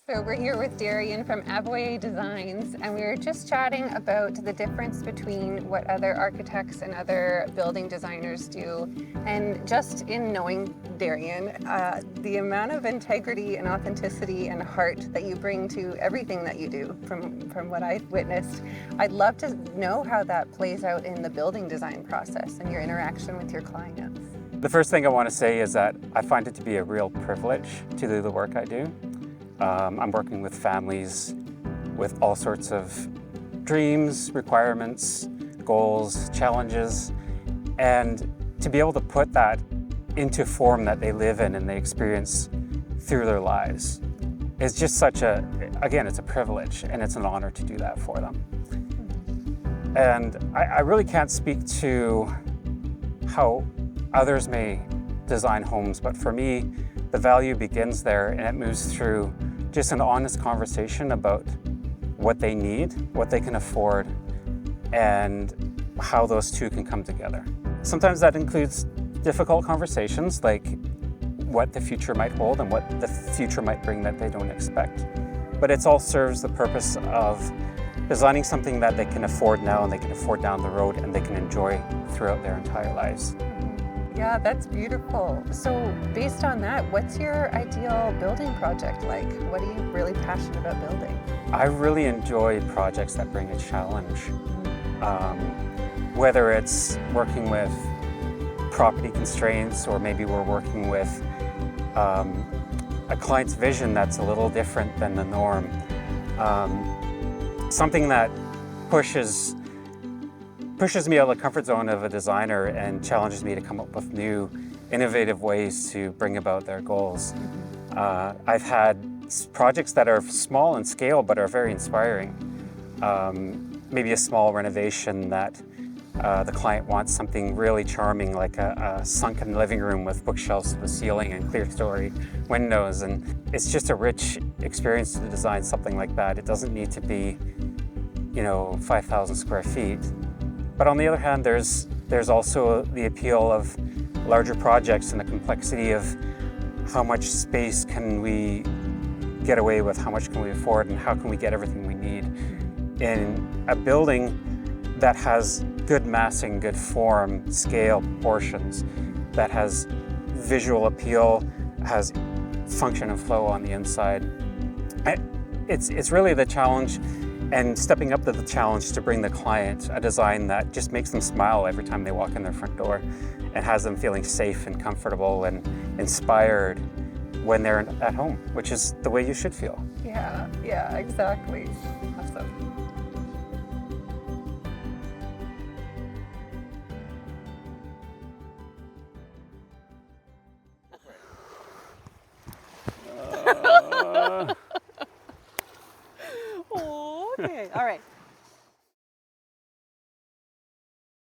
So we're here with Darian from Avoyer Designs, and we were just chatting about the difference between what other architects and other building designers do. And just in knowing Darian, the amount of integrity and authenticity and heart that you bring to everything that you do, from what I've witnessed, I'd love to know how that plays out in the building design process and your interaction with your clients. The first thing I want to say is that I find it to be a real privilege to do the work I do. I'm working with families with all sorts of dreams, requirements, goals, challenges, and to be able to put that into form that they live in and they experience through their lives is just such again, it's a privilege and it's an honor to do that for them. And I really can't speak to how others may design homes, but for me, the value begins there and it moves through just an honest conversation about what they need, what they can afford, and how those two can come together. Sometimes that includes difficult conversations like what the future might hold and what the future might bring that they don't expect. But it all serves the purpose of designing something that they can afford now and they can afford down the road and they can enjoy throughout their entire lives. Yeah, that's beautiful. So based on that, what's your ideal building project like? What are you really passionate about building? I really enjoy projects that bring a challenge. Whether it's working with property constraints or maybe we're working with a client's vision that's a little different than the norm. Something that pushes me out of the comfort zone of a designer and challenges me to come up with new, innovative ways to bring about their goals. I've had projects that are small in scale but are very inspiring. Maybe a small renovation that the client wants something really charming like a sunken living room with bookshelves to the ceiling and clear story windows, and it's just a rich experience to design something like that. It doesn't need to be 5,000 square feet. But on the other hand, there's also the appeal of larger projects and the complexity of how much space can we get away with, how much can we afford, and how can we get everything we need in a building that has good massing, good form, scale, proportions, that has visual appeal, has function and flow on the inside. It's really the challenge and stepping up to the challenge to bring the client a design that just makes them smile every time they walk in their front door and has them feeling safe and comfortable and inspired when they're at home, which is the way you should feel. Yeah, exactly. Awesome. Okay, all right.